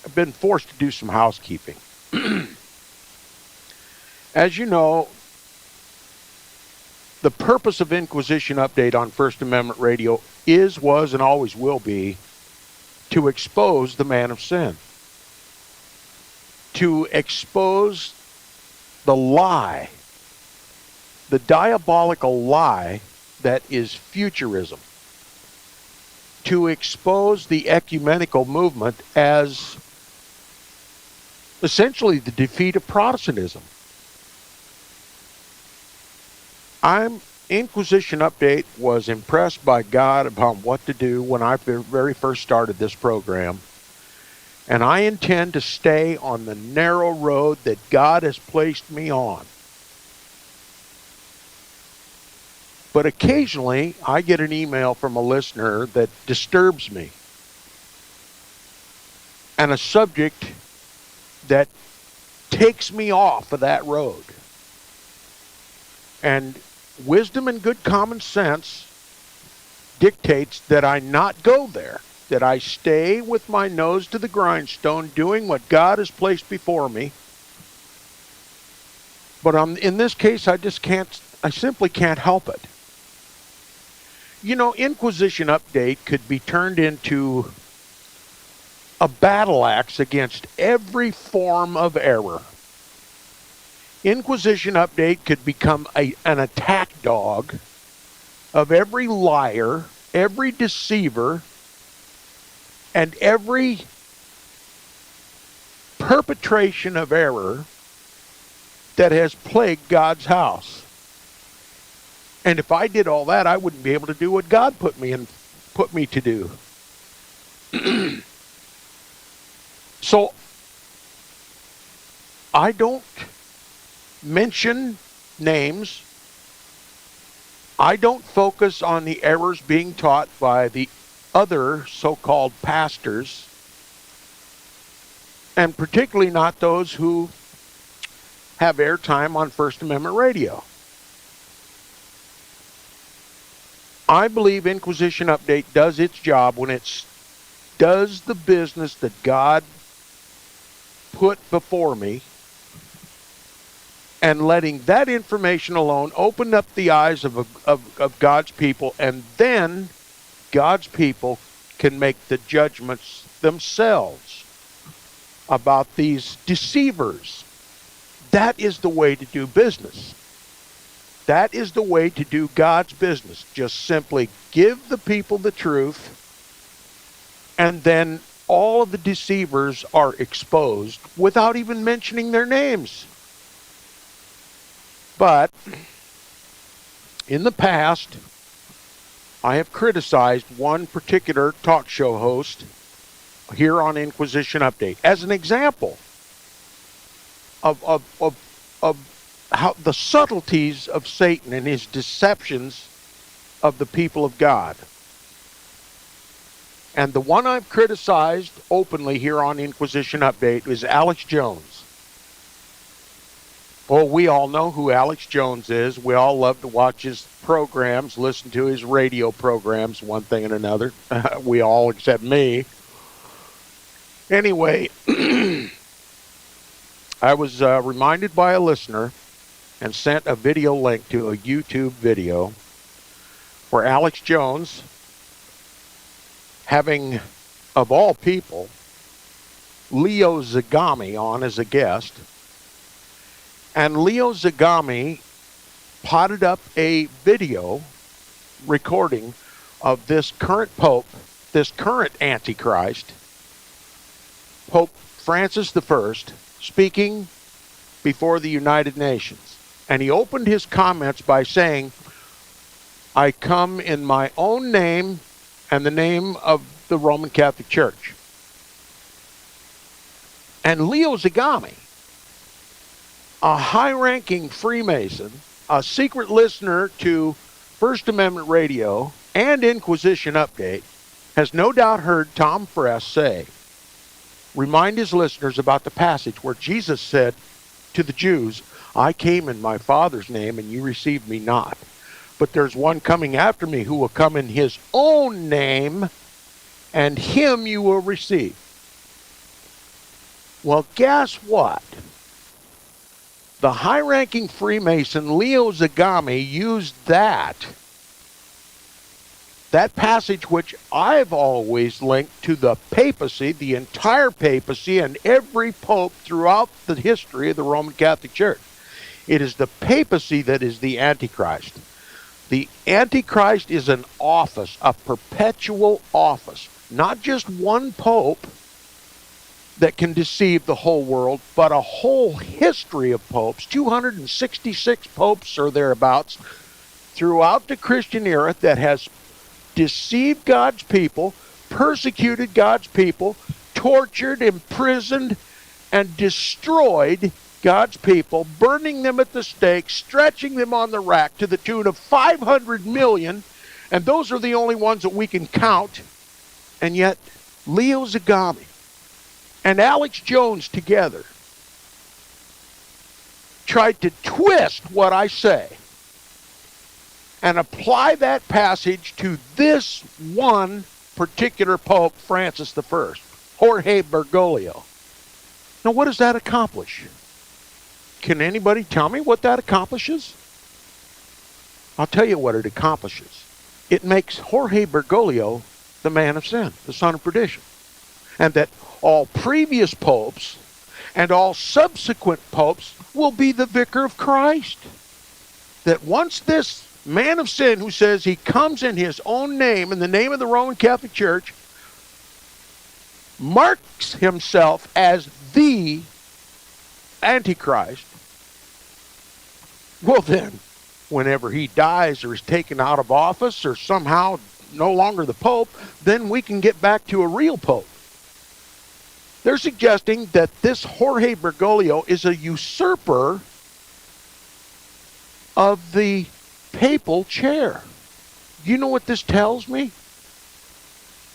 I've been forced to do some housekeeping. As you know, the purpose of Inquisition Update on First Amendment Radio is, was, and always will be to expose the man of sin. To expose the lie, the diabolical lie that is futurism. To expose the ecumenical movement as essentially the defeat of Protestantism. Inquisition Update was impressed by God upon what to do when I very first started this program. And I intend to stay on the narrow road that God has placed me on. But occasionally, I get an email from a listener that disturbs me. And a subject that takes me off of that road. And wisdom and good common sense dictates that I not go there, that I stay with my nose to the grindstone doing what God has placed before me. But in this case, I simply can't help it. You know, Inquisition Update could be turned into a battle axe against every form of error. Inquisition Update could become an attack dog of every liar, every deceiver, and every perpetration of error that has plagued God's house. And if I did all that, I wouldn't be able to do what God put me to do. So I don't mention names. I don't focus on the errors being taught by the other so-called pastors, and particularly not those who have airtime on First Amendment radio. I believe Inquisition Update does its job when it does the business that God put before me, and letting that information alone open up the eyes of God's people, and then God's people can make the judgments themselves about these deceivers. That is the way to do business. That is the way to do God's business. Just simply give the people the truth, and then all of the deceivers are exposed without even mentioning their names. But in the past, I have criticized one particular talk show host here on Inquisition Update as an example of how the subtleties of Satan and his deceptions of the people of God. And the one I've criticized openly here on Inquisition Update is Alex Jones. Well, we all know who Alex Jones is. We all love to watch his programs, listen to his radio programs, one thing and another. We all, except me. Anyway, I was reminded by a listener and sent a video link to a YouTube video where Alex Jones, having, of all people, Leo Zagami on as a guest, and Leo Zagami potted up a video recording of this current Pope, this current Antichrist, Pope Francis I, speaking before the United Nations. And he opened his comments by saying, "I come in my own name and the name of the Roman Catholic Church." And Leo Zagami, a high-ranking Freemason, a secret listener to First Amendment Radio and Inquisition Update, has no doubt heard Tom Friess say, remind his listeners about the passage where Jesus said to the Jews, "I came in my Father's name and you received me not. But there's one coming after me who will come in his own name, and him you will receive." Well, guess what? The high-ranking Freemason Leo Zagami used that passage which I've always linked to the papacy, the entire papacy, and every pope throughout the history of the Roman Catholic Church. It is the papacy that is the Antichrist. The Antichrist is an office, a perpetual office, not just one pope that can deceive the whole world, but a whole history of popes, 266 popes or thereabouts, throughout the Christian era that has deceived God's people, persecuted God's people, tortured, imprisoned, and destroyed God's people, burning them at the stake, stretching them on the rack to the tune of 500 million, and those are the only ones that we can count. And yet, Leo Zagami and Alex Jones together tried to twist what I say and apply that passage to this one particular Pope, Francis I, Jorge Bergoglio. Now, what does that accomplish? Can anybody tell me what that accomplishes? I'll tell you what it accomplishes. It makes Jorge Bergoglio the man of sin, the son of perdition. And that all previous popes and all subsequent popes will be the vicar of Christ. That once this man of sin who says he comes in his own name, in the name of the Roman Catholic Church, marks himself as the Antichrist, well then, whenever he dies or is taken out of office or somehow no longer the Pope, then we can get back to a real Pope. They're suggesting that this Jorge Bergoglio is a usurper of the papal chair. You know what this tells me?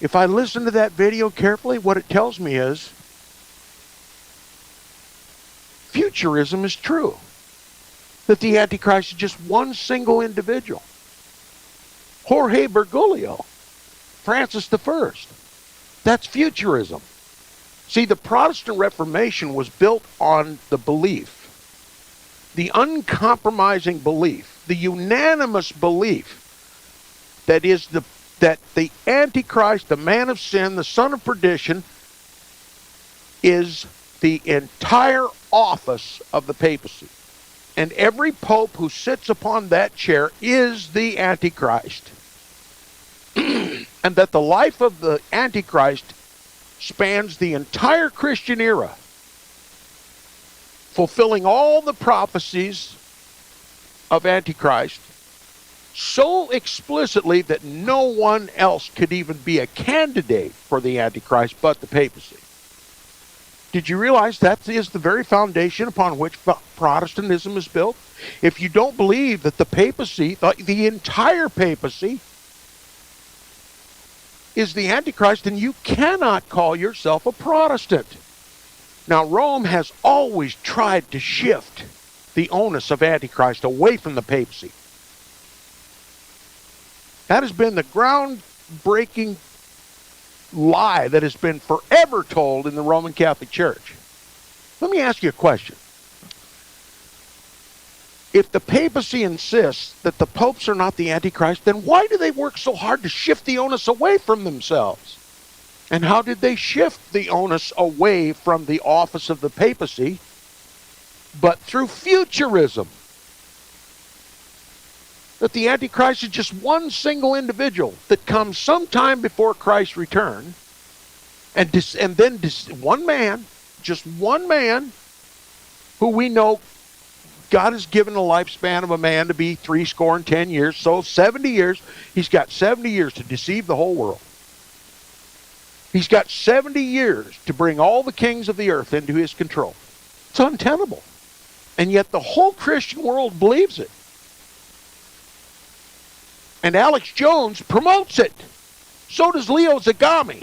If I listen to that video carefully, what it tells me is futurism is true. That the Antichrist is just one single individual. Jorge Bergoglio, Francis I. That's futurism. See, the Protestant Reformation was built on the belief, the uncompromising belief, the unanimous belief that the Antichrist, the man of sin, the son of perdition, is the entire office of the papacy. And every pope who sits upon that chair is the Antichrist. And that the life of the Antichrist spans the entire Christian era, fulfilling all the prophecies of Antichrist so explicitly that no one else could even be a candidate for the Antichrist but the papacy. Did you realize that is the very foundation upon which Protestantism is built? If you don't believe that the papacy, the entire papacy, is the Antichrist, then you cannot call yourself a Protestant. Now, Rome has always tried to shift the onus of Antichrist away from the papacy. That has been the groundbreaking lie that has been forever told in the Roman Catholic Church. Let me ask you a question. If the papacy insists that the popes are not the Antichrist, then why do they work so hard to shift the onus away from themselves? And how did they shift the onus away from the office of the papacy? But through futurism. That the Antichrist is just one single individual that comes sometime before Christ's return, and then one man, just one man, who we know God has given the lifespan of a man to be 70 years. So 70 years, he's got 70 years to deceive the whole world. He's got 70 years to bring all the kings of the earth into his control. It's untenable. And yet the whole Christian world believes it. And Alex Jones promotes it. So does Leo Zagami.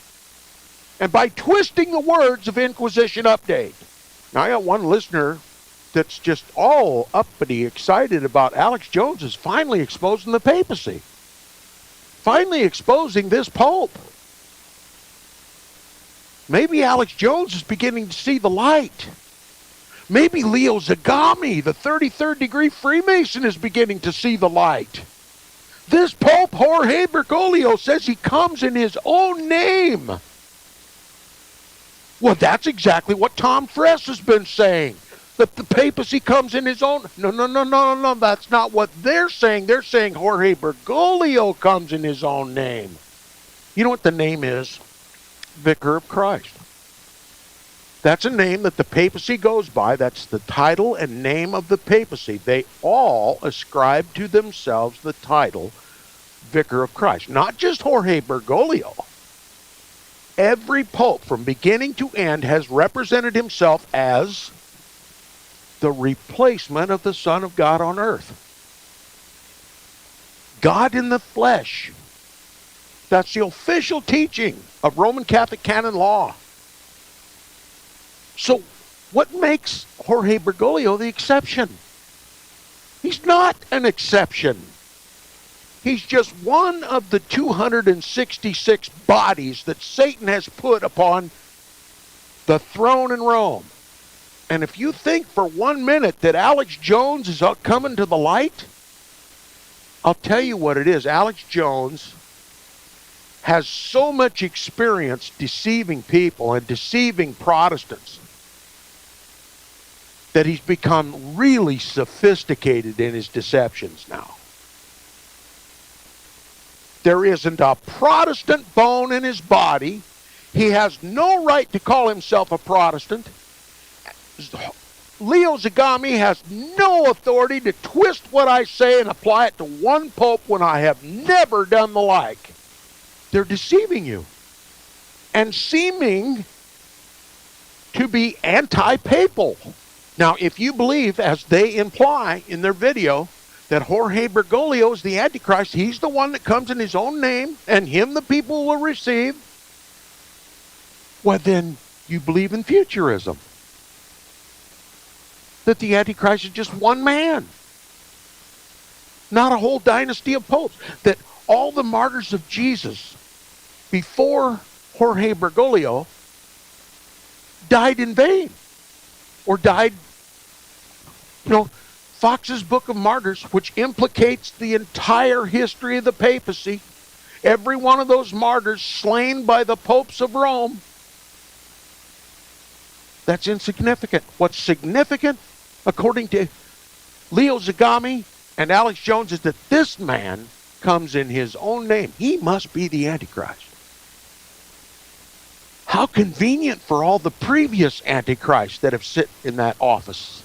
And by twisting the words of Inquisition Update. Now, I got one listener that's just all uppity excited about Alex Jones is finally exposing the papacy. Finally exposing this pope. Maybe Alex Jones is beginning to see the light. Maybe Leo Zagami, the 33rd degree Freemason, is beginning to see the light. This Pope Jorge Bergoglio says he comes in his own name. Well, that's exactly what Tom Friess has been saying. That the papacy comes in his own... No. That's not what they're saying. They're saying Jorge Bergoglio comes in his own name. You know what the name is? Vicar of Christ. That's a name that the papacy goes by. That's the title and name of the papacy. They all ascribe to themselves the title Vicar of Christ. Not just Jorge Bergoglio. Every pope from beginning to end has represented himself as the replacement of the Son of God on earth. God in the flesh. That's the official teaching of Roman Catholic canon law. So, what makes Jorge Bergoglio the exception? He's not an exception. He's just one of the 266 bodies that Satan has put upon the throne in Rome. And if you think for 1 minute that Alex Jones is coming to the light, I'll tell you what it is. Alex Jones has so much experience deceiving people and deceiving Protestants that he's become really sophisticated in his deceptions now. There isn't a Protestant bone in his body. He has no right to call himself a Protestant. Leo Zagami has no authority to twist what I say and apply it to one pope when I have never done the like. They're deceiving you and seeming to be anti-papal. Now, if you believe, as they imply in their video, that Jorge Bergoglio is the Antichrist, he's the one that comes in his own name, and him the people will receive, well, then you believe in futurism. That the Antichrist is just one man, not a whole dynasty of popes. That all the martyrs of Jesus before Jorge Bergoglio died in vain, or died, Fox's Book of Martyrs, which implicates the entire history of the papacy, every one of those martyrs slain by the popes of Rome, that's insignificant. What's significant, according to Leo Zagami and Alex Jones, is that this man comes in his own name. He must be the Antichrist. How convenient for all the previous Antichrists that have sit in that office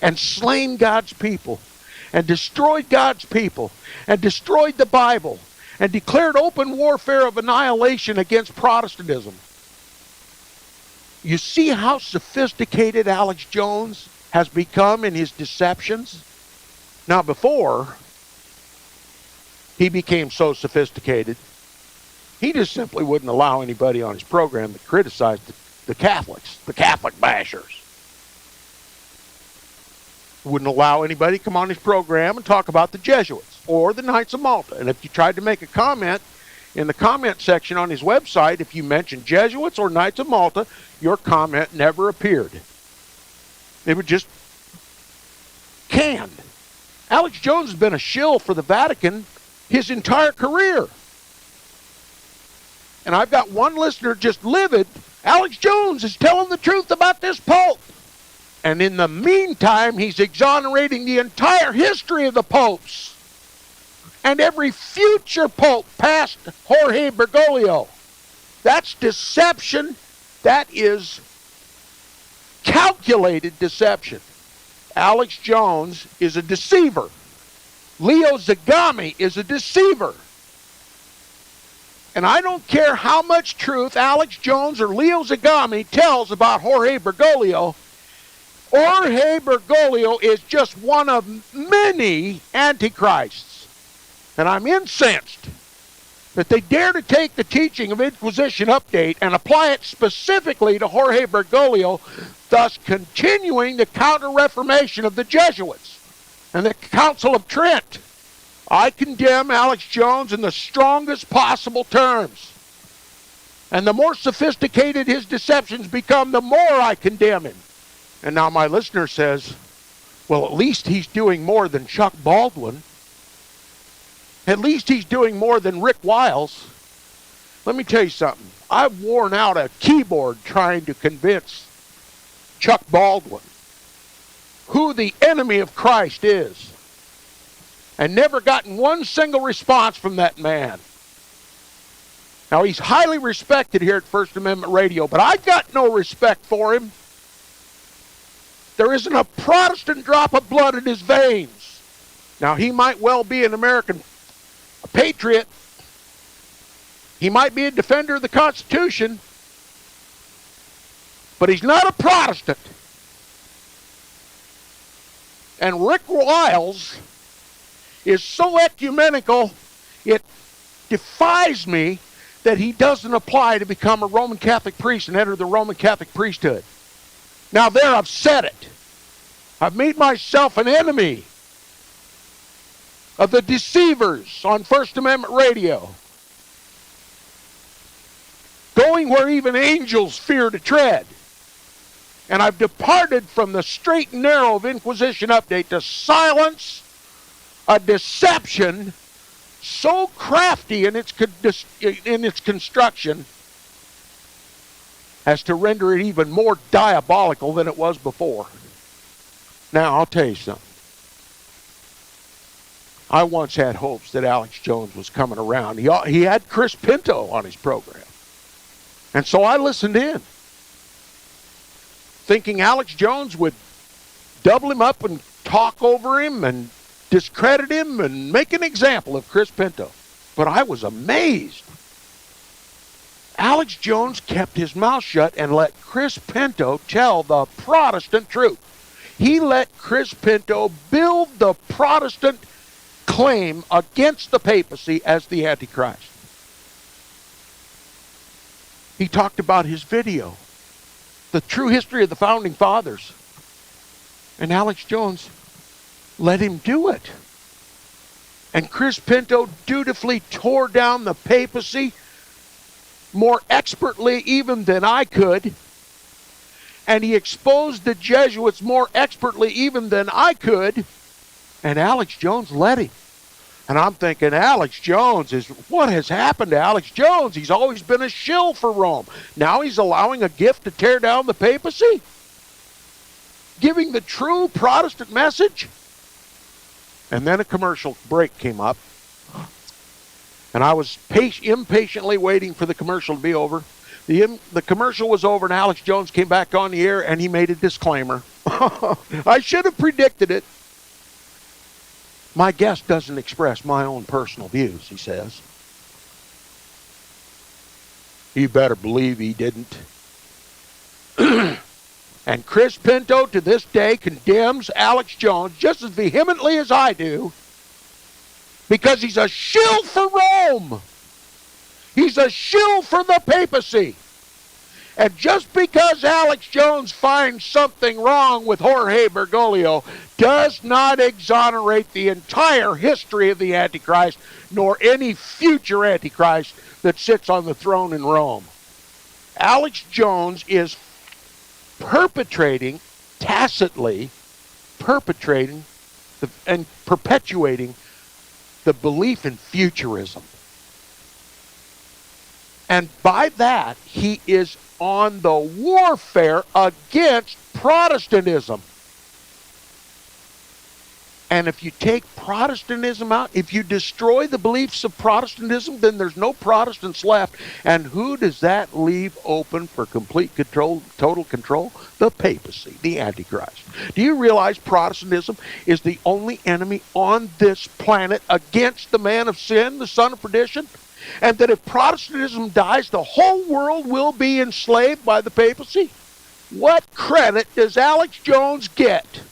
and slain God's people and destroyed God's people and destroyed the Bible and declared open warfare of annihilation against Protestantism. You see how sophisticated Alex Jones has become in his deceptions? Now, before he became so sophisticated, he just simply wouldn't allow anybody on his program to criticize the Catholics, the Catholic bashers. Wouldn't allow anybody to come on his program and talk about the Jesuits or the Knights of Malta. And if you tried to make a comment in the comment section on his website, if you mentioned Jesuits or Knights of Malta, your comment never appeared. They were just canned. Alex Jones has been a shill for the Vatican his entire career. And I've got one listener just livid. Alex Jones is telling the truth about this Pope. And in the meantime, he's exonerating the entire history of the popes and every future pope past Jorge Bergoglio. That's deception. That is calculated deception. Alex Jones is a deceiver. Leo Zagami is a deceiver. And I don't care how much truth Alex Jones or Leo Zagami tells about Jorge Bergoglio. Jorge Bergoglio is just one of many antichrists. And I'm incensed that they dare to take the teaching of Inquisition Update and apply it specifically to Jorge Bergoglio, thus continuing the counter-reformation of the Jesuits and the Council of Trent. I condemn Alex Jones in the strongest possible terms. And the more sophisticated his deceptions become, the more I condemn him. And now my listener says, well, at least he's doing more than Chuck Baldwin. At least he's doing more than Rick Wiles. Let me tell you something. I've worn out a keyboard trying to convince Chuck Baldwin who the enemy of Christ is, and never gotten one single response from that man. Now, he's highly respected here at First Amendment Radio, but I've got no respect for him. There isn't a Protestant drop of blood in his veins. Now, he might well be an American patriot. He might be a defender of the Constitution, but he's not a Protestant. And Rick Wiles is so ecumenical, it defies me that he doesn't apply to become a Roman Catholic priest and enter the Roman Catholic priesthood. Now there, I've said it. I've made myself an enemy of the deceivers on First Amendment Radio, going where even angels fear to tread. And I've departed from the straight and narrow of Inquisition Update to silence a deception so crafty in its construction as to render it even more diabolical than it was before. Now, I'll tell you something. I once had hopes that Alex Jones was coming around. He had Chris Pinto on his program. And so I listened in, thinking Alex Jones would double him up and talk over him and discredit him and make an example of Chris Pinto. But I was amazed. Alex Jones kept his mouth shut and let Chris Pinto tell the Protestant truth. He let Chris Pinto build the Protestant claim against the papacy as the Antichrist. He talked about his video, the true history of the Founding Fathers. And Alex Jones let him do it. And Chris Pinto dutifully tore down the papacy more expertly even than I could. And he exposed the Jesuits more expertly even than I could. And Alex Jones let him. And I'm thinking, Alex Jones what has happened to Alex Jones? He's always been a shill for Rome. Now he's allowing a gift to tear down the papacy? Giving the true Protestant message? And then a commercial break came up. And I was impatiently waiting for the commercial to be over. The commercial was over and Alex Jones came back on the air and he made a disclaimer. I should have predicted it. My guest doesn't express my own personal views, he says. You better believe he didn't. And Chris Pinto to this day condemns Alex Jones just as vehemently as I do because he's a shill for Rome. He's a shill for the papacy. And just because Alex Jones finds something wrong with Jorge Bergoglio does not exonerate the entire history of the Antichrist, nor any future Antichrist that sits on the throne in Rome. Alex Jones is tacitly perpetrating and perpetuating the belief in futurism. And by that, he is on the warfare against Protestantism. And if you take Protestantism out, if you destroy the beliefs of Protestantism, then there's no Protestants left. And who does that leave open for complete control, total control? The papacy, the Antichrist. Do you realize Protestantism is the only enemy on this planet against the man of sin, the son of perdition? And that if Protestantism dies, the whole world will be enslaved by the papacy? What credit does Alex Jones get?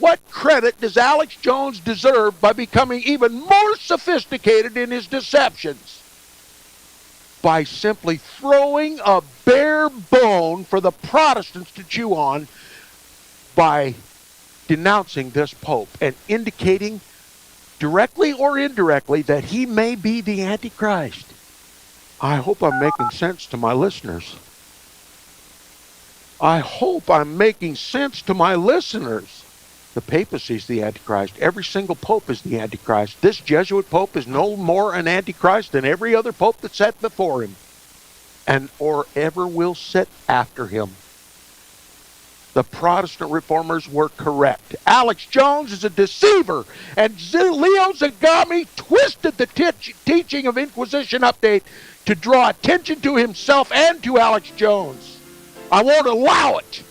What credit does Alex Jones deserve by becoming even more sophisticated in his deceptions? By simply throwing a bare bone for the Protestants to chew on by denouncing this Pope and indicating directly or indirectly that he may be the Antichrist. I hope I'm making sense to my listeners. I hope I'm making sense to my listeners. The papacy is the Antichrist. Every single pope is the Antichrist. This Jesuit pope is no more an Antichrist than every other pope that sat before him, and or ever will sit after him. The Protestant reformers were correct. Alex Jones is a deceiver, and Leo Zagami twisted the teaching of Inquisition Update to draw attention to himself and to Alex Jones. I won't allow it.